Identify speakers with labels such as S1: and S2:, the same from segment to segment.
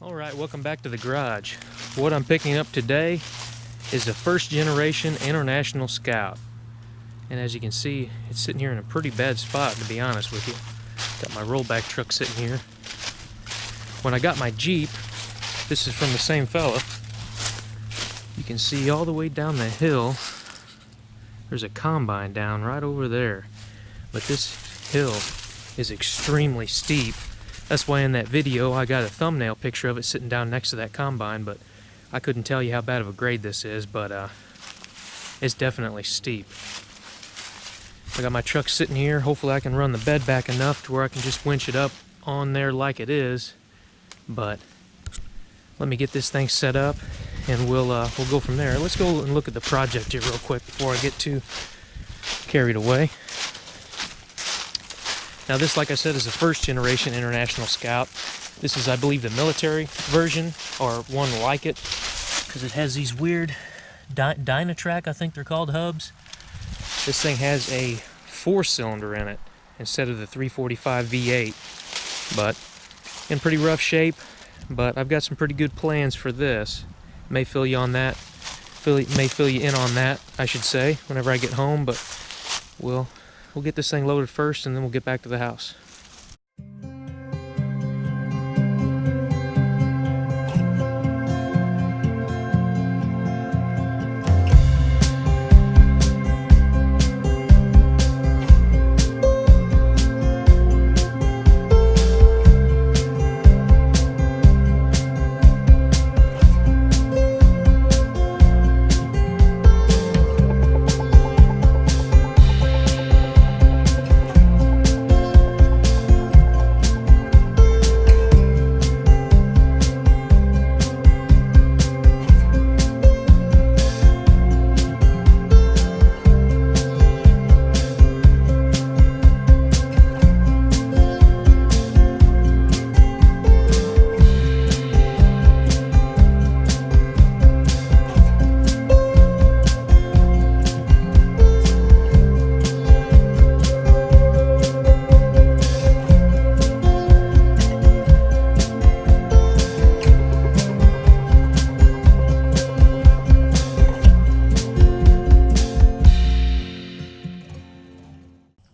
S1: Alright, welcome back to the garage. What I'm picking up today is the first generation International Scout. And as you can see, it's sitting here in a pretty bad spot, to be honest with you. Got my rollback truck sitting here. When I got my Jeep, this is from the same fella. You can see all the way down the hill, there's a combine down right over there. But this hill is extremely steep. That's why in that video I got a thumbnail picture of it sitting down next to that combine, but I couldn't tell you how bad of a grade this is, but it's definitely steep. I got my truck sitting here. Hopefully I can run the bed back enough to where I can just winch it up on there like it is. But let me get this thing set up and we'll go from there. Let's go and look at the project here real quick before I get too carried away. Now this, like I said, is a first generation International Scout. This is, I believe, the military version, or one like it, because it has these weird Dynatrack, I think they're called, hubs. This thing has a 4-cylinder in it instead of the 345 V8, but in pretty rough shape. But I've got some pretty good plans for this. May fill you on that, may fill you in on that, I should say, whenever I get home. But we'll get this thing loaded first, and then we'll get back to the house.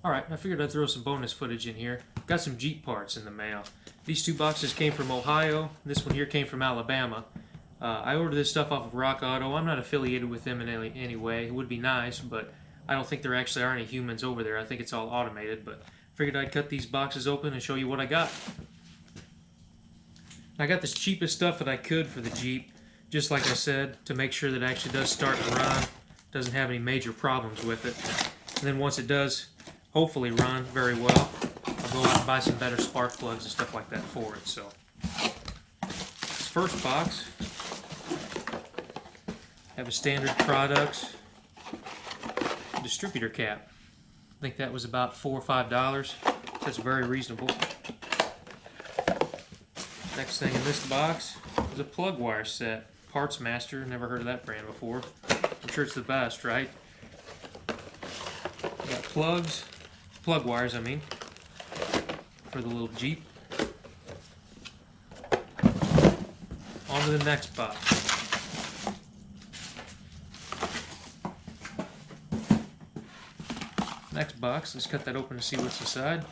S1: Alright, I figured I'd throw some bonus footage in here. Got some Jeep parts in the mail. These two boxes came from Ohio. This one here came from Alabama. I ordered this stuff off of Rock Auto. I'm not affiliated with them in any way. It would be nice, but I don't think there actually are any humans over there. I think it's all automated, but figured I'd cut these boxes open and show you what I got. I got this cheapest stuff that I could for the Jeep, just like I said, to make sure that it actually does start and run, doesn't have any major problems with it. And then once it does hopefully run very well, I'll go out and buy some better spark plugs and stuff like that for it. So this first box, have a standard products distributor cap. I think that was about $4 or $5. That's very reasonable. Next thing in this box is a plug wire set. Parts Master, never heard of that brand before. I'm sure it's the best, right? We got plugs, plug wires I mean, for the little Jeep. On to the next box. Next box, let's cut that open to see what's inside.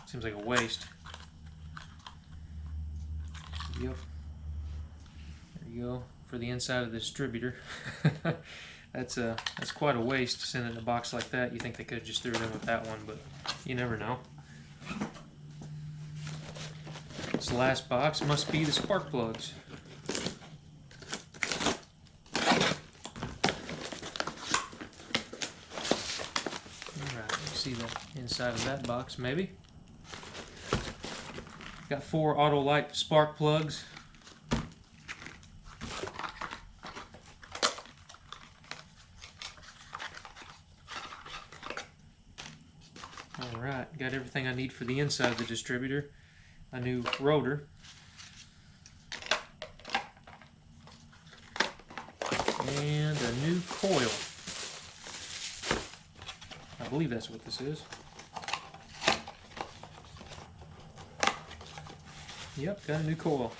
S1: Seems like a waste. Yep. There you go, for the inside of the distributor. That's quite a waste to send it in a box like that. You think they could have just threw it in with that one, but you never know. This last box must be the spark plugs. Alright, you see the inside of that box maybe. Got 4 Autolite spark plugs. Alright, got everything I need for the inside of the distributor. A new rotor. And a new coil. I I believe that's what this is. Yep, got a new coil.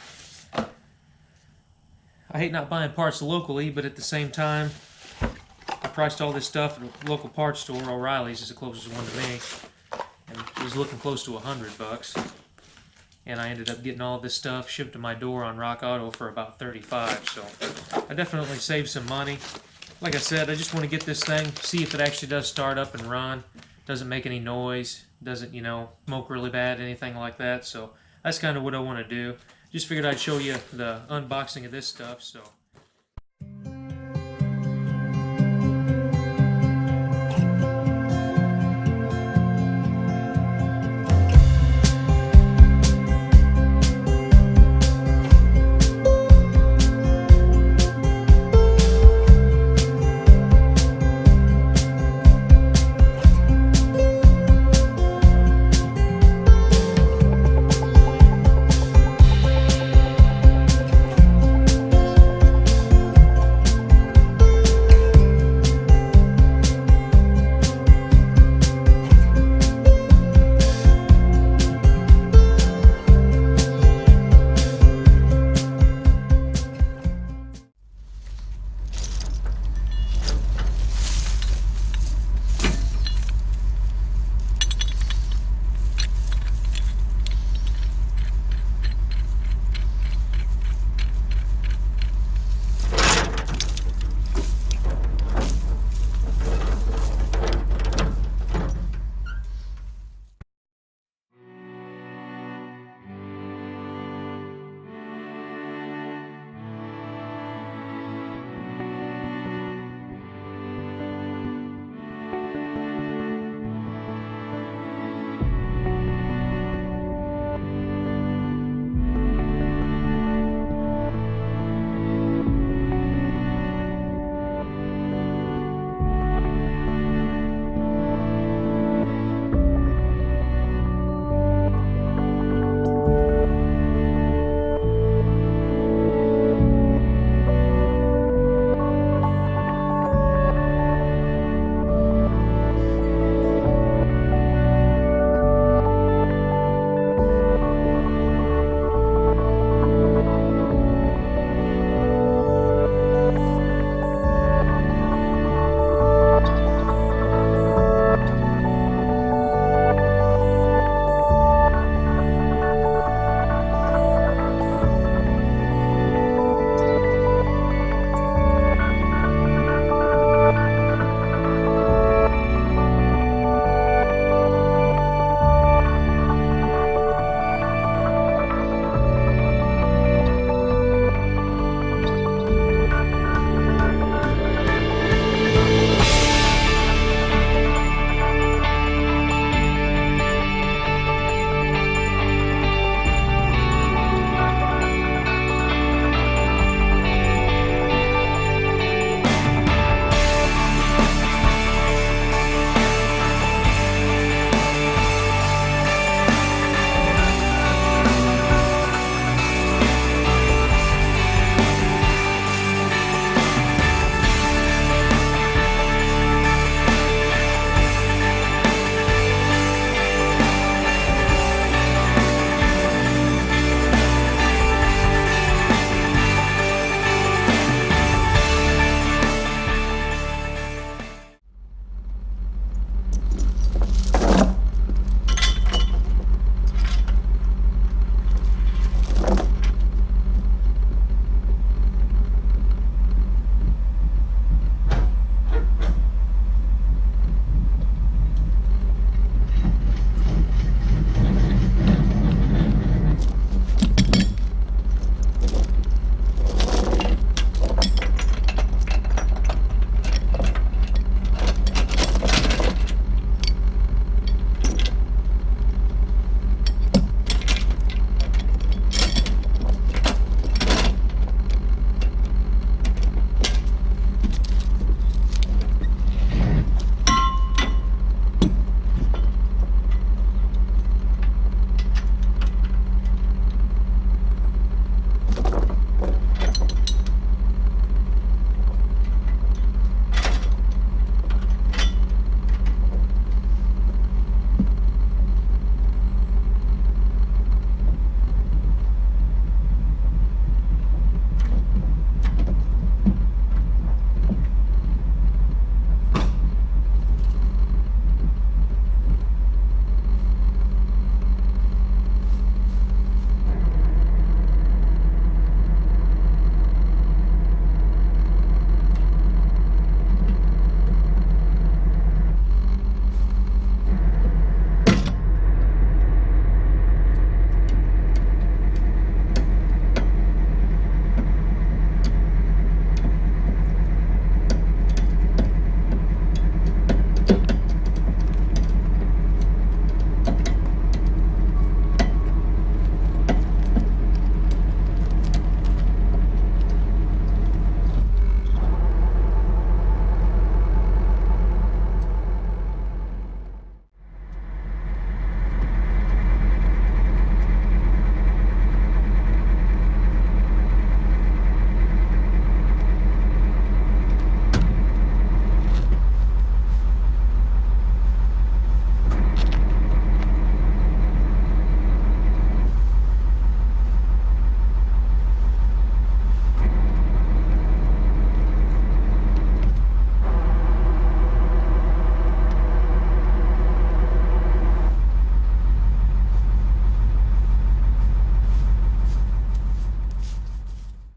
S1: I hate not buying parts locally, but at the same time, I priced all this stuff at a local parts store. O'Reilly's is the closest one to me, and it was looking close to $100. And I ended up getting all this stuff shipped to my door on Rock Auto for about $35. So I definitely saved some money. Like I said, I just want to get this thing, see if it actually does start up and run. Doesn't make any noise, doesn't, you know, smoke really bad, anything like that. So that's kind of what I want to do. Just figured I'd show you the unboxing of this stuff. So.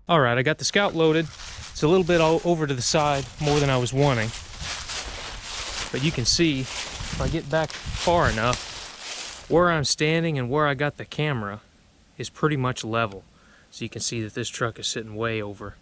S1: Alright, I got the Scout loaded. It's a little bit all over to the side, more than I was wanting. But you can see, if I get back far enough, where I'm standing and where I got the camera is pretty much level. So you can see that this truck is sitting way over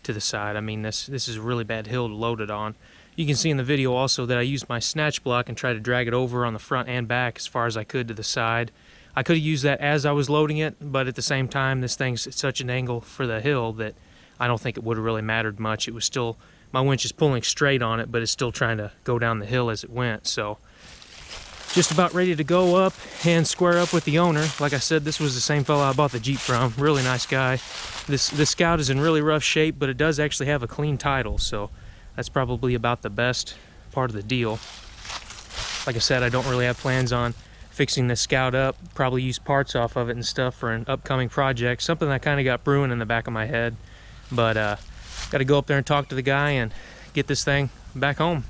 S1: to the side. I mean, this is a really bad hill to load it on. You can see in the video also that I used my snatch block and tried to drag it over on the front and back as far as I could to the side. I could have used that as I was loading it, but at the same time, this thing's at such an angle for the hill that I don't think it would have really mattered much. It was still, my winch is pulling straight on it, but it's still trying to go down the hill as it went. So just about ready to go up and square up with the owner. Like I said, this was the same fellow I bought the Jeep from. Really nice guy. This Scout is in really rough shape, but it does actually have a clean title, so that's probably about the best part of the deal. Like I said, I don't really have plans on fixing this Scout up. Probably use parts off of it and stuff for an upcoming project. Something that kind of got brewing in the back of my head. But got to go up there and talk to the guy and get this thing back home.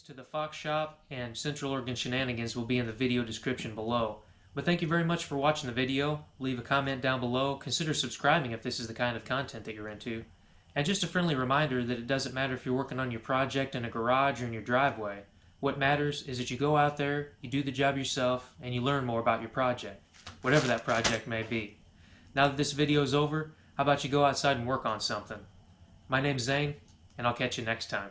S1: To the Fox Shop and Central Oregon Shenanigans will be in the video description below. But thank you very much for watching the video. Leave a comment down below. Consider subscribing if this is the kind of content that you're into. And just a friendly reminder that it doesn't matter if you're working on your project in a garage or in your driveway. What matters is that you go out there, you do the job yourself, and you learn more about your project, whatever that project may be. Now that this video is over, how about you go outside and work on something? My name's Zane, and I'll catch you next time.